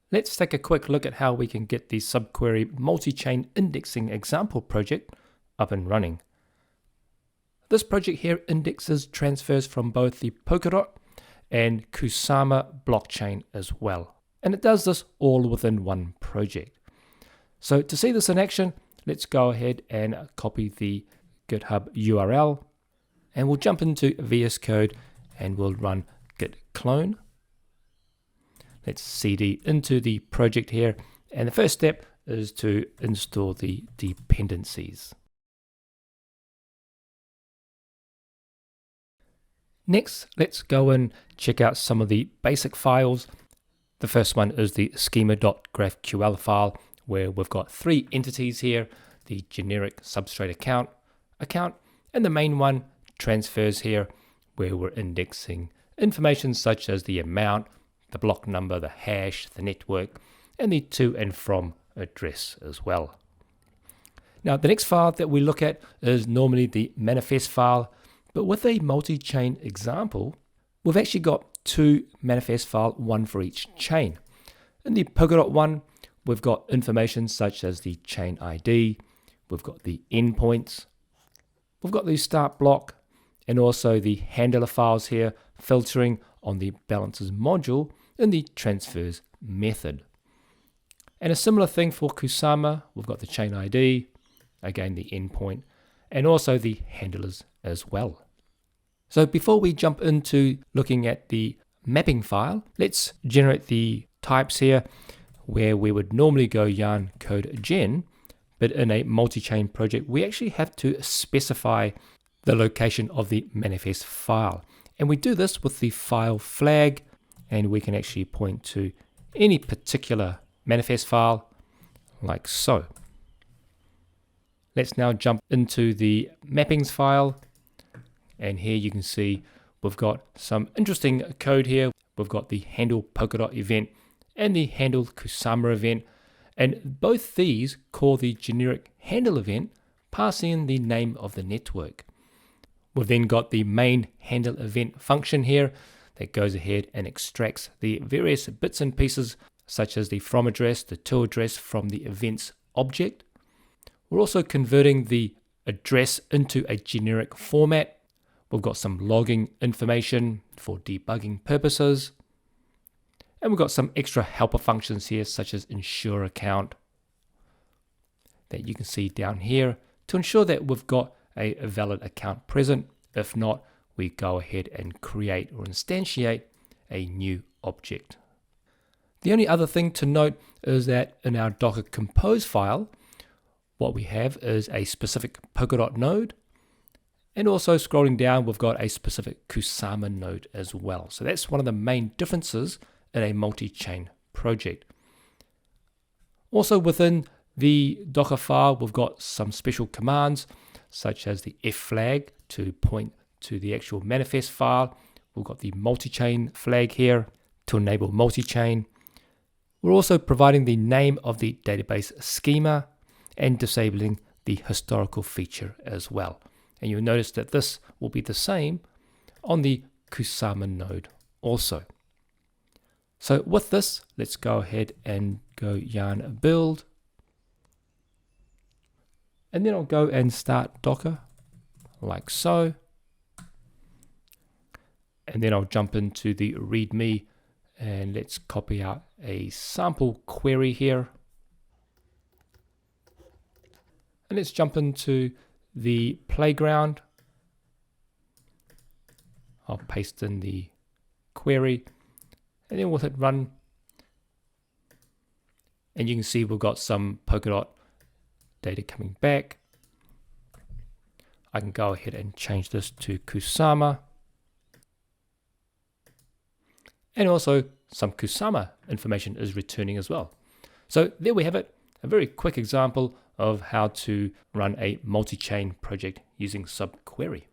Let's take a quick look at how we can get the subquery multi-chain indexing example project up and running. This project here indexes transfers from both the Polkadot and Kusama blockchain as well. And it does this all within one project. So to see this in action, let's go ahead and copy the GitHub URL, and we'll jump into VS Code and we'll run git clone. Let's cd into the project here, and the first step is to install the dependencies. Next, let's go and check out some of the basic files. The first one is the schema.graphql file, where we've got three entities here: the generic substrate account, and the main one, transfers here, where we're indexing information such as the amount, the block number, the hash, the network, and the to and from address as well. Now, the next file that we look at is normally the manifest file, but with a multi-chain example, we've actually got two manifest files, one for each chain. In the Polkadot one, we've got information such as the chain ID, we've got the endpoints, we've got the start block, and also the handler files here, filtering on the balances module in the transfers method. And a similar thing for Kusama, we've got the chain ID, again the endpoint, and also the handlers as well. So before we jump into looking at the mapping file, let's generate the types here, where we would normally go yarn code gen, but in a multi-chain project, we actually have to specify the location of the manifest file. And we do this with the file flag, and we can actually point to any particular manifest file like so. Let's now jump into the mappings file, and here you can see we've got some interesting code here. We've got the handle Polkadot event and the handle Kusama event, and both these call the generic handle event, passing in the name of the network. We've then got the main handle event function here that goes ahead and extracts the various bits and pieces such as the from address, the to address from the events object. We're also converting the address into a generic format. We've got some logging information for debugging purposes. And we've got some extra helper functions here such as ensure account that you can see down here to ensure that we've got a valid account present. If not, we go ahead and create or instantiate a new object. The only other thing to note is that in our Docker compose file, what we have is a specific Polkadot node, and also scrolling down, we've got a specific Kusama node as well. So that's one of the main differences in a multi-chain project. Also within the Docker file, we've got some special commands such as the F flag to point to the actual manifest file. We've got the multi-chain flag here to enable multi-chain. We're also providing the name of the database schema and disabling the historical feature as well. And you'll notice that this will be the same on the Kusama node also. So with this, let's go ahead and go yarn build. And then I'll go and start Docker like so. And then I'll jump into the README and let's copy out a sample query here. And let's jump into the playground. I'll paste in the query and then we'll hit run. And you can see we've got some Polkadot data coming back. I can go ahead and change this to Kusama. And also some Kusama information is returning as well. So there we have it, a very quick example of how to run a multi-chain project using subquery.